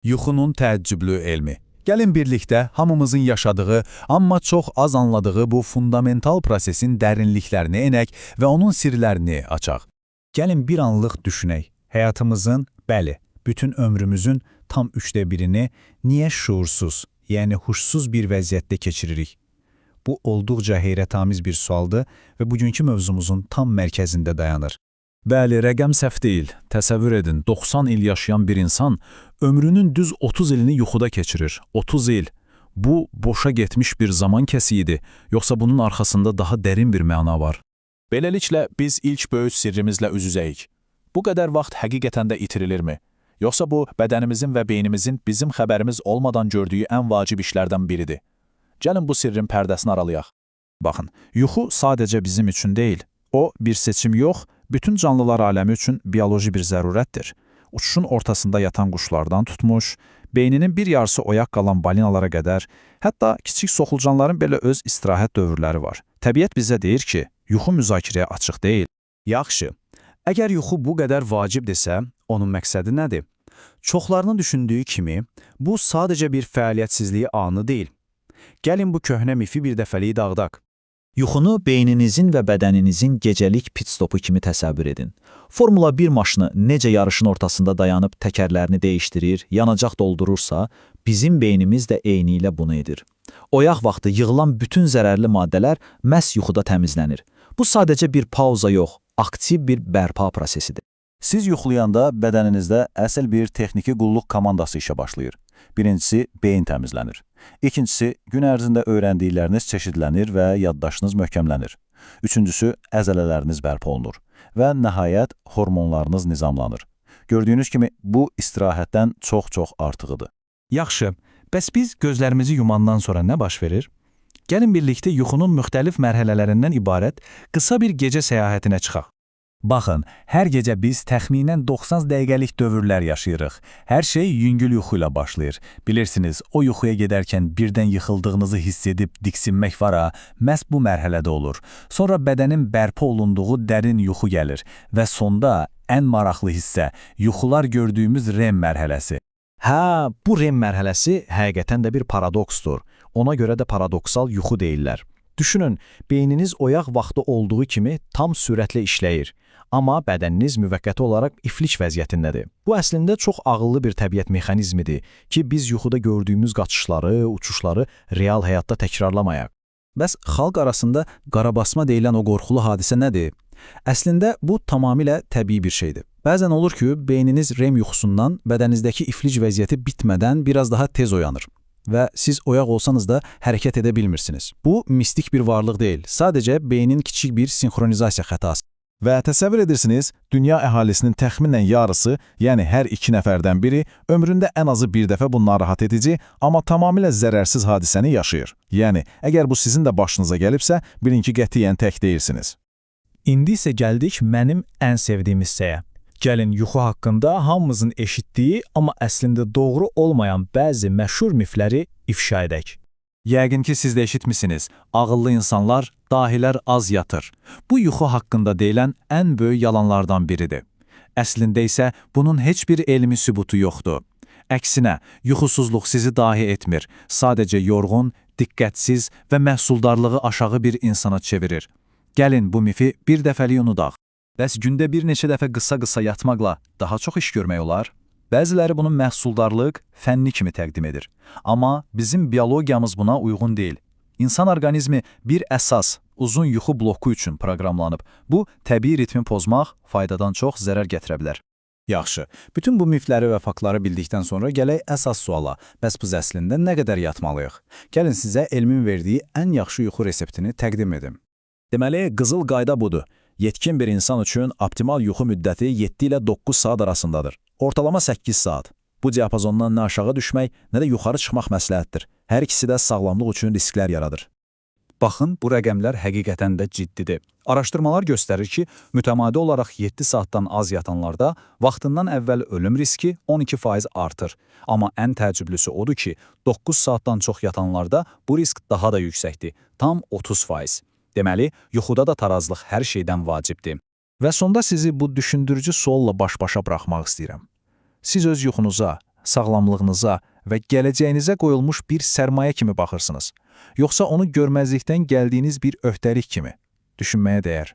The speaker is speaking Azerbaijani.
Yuxunun təəccüblü elmi. Gəlin birlikdə hamımızın yaşadığı, amma çox az anladığı bu fundamental prosesin dərinliklərini enək və onun sirlərini açaq. Gəlin bir anlıq düşünək. Həyatımızın, bəli, bütün ömrümüzün tam 1/3-ni niyə şuursuz, yəni huşsuz bir vəziyyətdə keçiririk? Bu olduqca heyrətamiz bir sualdır və bugünkü mövzumuzun tam mərkəzində dayanır. Bəli, rəqəm səhv deyil. Təsəvvür edin, 90 il yaşayan bir insan ömrünün düz 30 ilini yuxuda keçirir. 30 il. Bu, boşa getmiş bir zaman kəsiyidir, yoxsa bunun arxasında daha dərin bir məna var? Beləliklə, biz ilk böyük sirrimizlə üz-üzəyik. Bu qədər vaxt həqiqətən də itirilirmi? Yoxsa bu, bədənimizin və beynimizin bizim xəbərimiz olmadan gördüyü ən vacib işlərdən biridir? Gəlin bu sirrin pərdəsini aralayaq. Baxın, yuxu sadəcə bizim üçün deyil. O, bir seçim yox, bütün canlılar aləmi üçün bioloji bir zərurətdir. Uçuşun ortasında yatan quşlardan tutmuş, beyninin bir yarısı oyaq qalan balinalara qədər, hətta kiçik soxulcanların belə öz istirahət dövrləri var. Təbiət bizə deyir ki, yuxu müzakirəyə açıq deyil. Yaxşı, əgər yuxu bu qədər vacibdirsə, onun məqsədi nədir? Çoxlarının düşündüyü kimi, bu sadəcə bir fəaliyyətsizliyi anı deyil. Gəlin bu köhnə mifi bir dəfəlik dağıdaq. Yuxunu beyninizin və bədəninizin gecəlik pit-stopu kimi təsəvvür edin. Formula 1 maşını necə yarışın ortasında dayanıb təkərlərini dəyişdirir, yanacaq doldurursa, bizim beynimiz də eyni ilə bunu edir. Oyaq vaxtı yığılan bütün zərərli maddələr məhz yuxuda təmizlənir. Bu sadəcə bir pauza yox, aktiv bir bərpa prosesidir. Siz yuxulayanda bədəninizdə əsl bir texniki qulluq komandası işə başlayır. Birincisi, beyin təmizlənir. İkincisi, gün ərzində öyrəndikləriniz çeşidlənir və yaddaşınız möhkəmlənir. Üçüncüsü, əzələləriniz bərpa olunur. Və nəhayət, hormonlarınız nizamlanır. Gördüyünüz kimi, bu istirahətdən çox-çox artığıdır. Yaxşı, bəs biz gözlərimizi yumandan sonra nə baş verir? Gəlin birlikdə yuxunun müxtəlif mərhələlərindən ibarət qısa bir gecə səyahətinə çıxaq. Baxın, hər gecə biz təxminən 90 dəqiqəlik dövrlər yaşayırıq. Hər şey yüngül yuxu ilə başlayır. Bilirsiniz, o yuxuya gedərkən birdən yıxıldığınızı hiss edib diksinmək var ha, məhz bu mərhələdə olur. Sonra bədənin bərpa olunduğu dərin yuxu gəlir və sonda ən maraqlı hissə, yuxular gördüyümüz REM mərhələsi. Hə, bu REM mərhələsi həqiqətən də bir paradoksdur. Ona görə də paradoksal yuxu deyirlər. Düşünün, beyniniz oyaq vaxtı olduğu kimi tam sürətlə işləyir. Amma bədəniniz müvəqqəti olaraq iflic vəziyyətindədir. Bu əslində çox ağıllı bir təbiət mexanizmidir ki, biz yuxuda gördüyümüz qaçışları, uçuşları real həyatda təkrarlamayaq. Bəs xalq arasında qarabasma deyilən o qorxulu hadisə nədir? Əslində bu tamamilə təbii bir şeydir. Bəzən olur ki, beyniniz REM yuxusundan bədəninizdəki iflic vəziyyəti bitmədən biraz daha tez oyanır və siz oyaq olsanız da hərəkət edə bilmirsiniz. Bu mistik bir varlıq deyil, sadəcə beynin kiçik bir sinxronizasiya xətası. Və təsəvvür edirsiniz, dünya əhalisinin təxminən yarısı, yəni hər 2 nəfərdən biri, ömründə ən azı bir dəfə bu narahat edici, amma tamamilə zərərsiz hadisəni yaşayır. Yəni, əgər bu sizin də başınıza gəlibsə, bilin ki, qətiyyən tək deyilsiniz. İndi isə gəldik mənim ən sevdiyim hissəyə. Gəlin yuxu haqqında hamımızın eşitdiyi, amma əslində doğru olmayan bəzi məşhur mifləri ifşa edək. Yəqin ki, siz də eşitmisiniz. Ağıllı insanlar, dahilər az yatır. Bu yuxu haqqında deyilən ən böyük yalanlardan biridir. Əslində isə bunun heç bir elmi sübutu yoxdur. Əksinə, yuxusuzluq sizi dahi etmir. Sadəcə yorğun, diqqətsiz və məhsuldarlığı aşağı bir insana çevirir. Gəlin bu mifi bir dəfəlik unudaq. Bəs gündə bir neçə dəfə qısa-qısa yatmaqla daha çox iş görmək olar? Bəziləri bunun məhsuldarlıq, fənni kimi təqdim edir. Amma bizim biologiyamız buna uyğun deyil. İnsan orqanizmi bir əsas, uzun yuxu bloku üçün proqramlanıb. Bu, təbii ritmi pozmaq faydadan çox zərər gətirə bilər. Yaxşı, bütün bu mifləri və faktları bildikdən sonra gələk əsas suala. Bəs biz əslində nə qədər yatmalıyıq? Gəlin sizə elmin verdiyi ən yaxşı yuxu reseptini təqdim edim. Deməli, qızıl qayda budur. Yetkin bir insan üçün optimal yuxu müddəti 7 ilə 9 saat arasındadır. Ortalama 8 saat. Bu diapazondan nə aşağı düşmək, nə də yuxarı çıxmaq məsləhətdir. Hər ikisi də sağlamlıq üçün risklər yaradır. Baxın, bu rəqəmlər həqiqətən də ciddidir. Araşdırmalar göstərir ki, mütəmadi olaraq 7 saatdan az yatanlarda vaxtından əvvəl ölüm riski 12% artır. Amma ən təəccüblüsü odur ki, 9 saatdan çox yatanlarda bu risk daha da yüksəkdir, tam 30%. Deməli, yuxuda da tarazlıq hər şeydən vacibdir. Və sonda sizi bu düşündürücü sualla baş-başa buraxmaq istəyirəm. Siz öz yuxunuza sağlamlığınıza və gələcəyinizə qoyulmuş bir sərmayə kimi baxırsınız, yoxsa onu görməzlikdən gəldiyiniz bir öhdəlik kimi düşünməyə dəyər.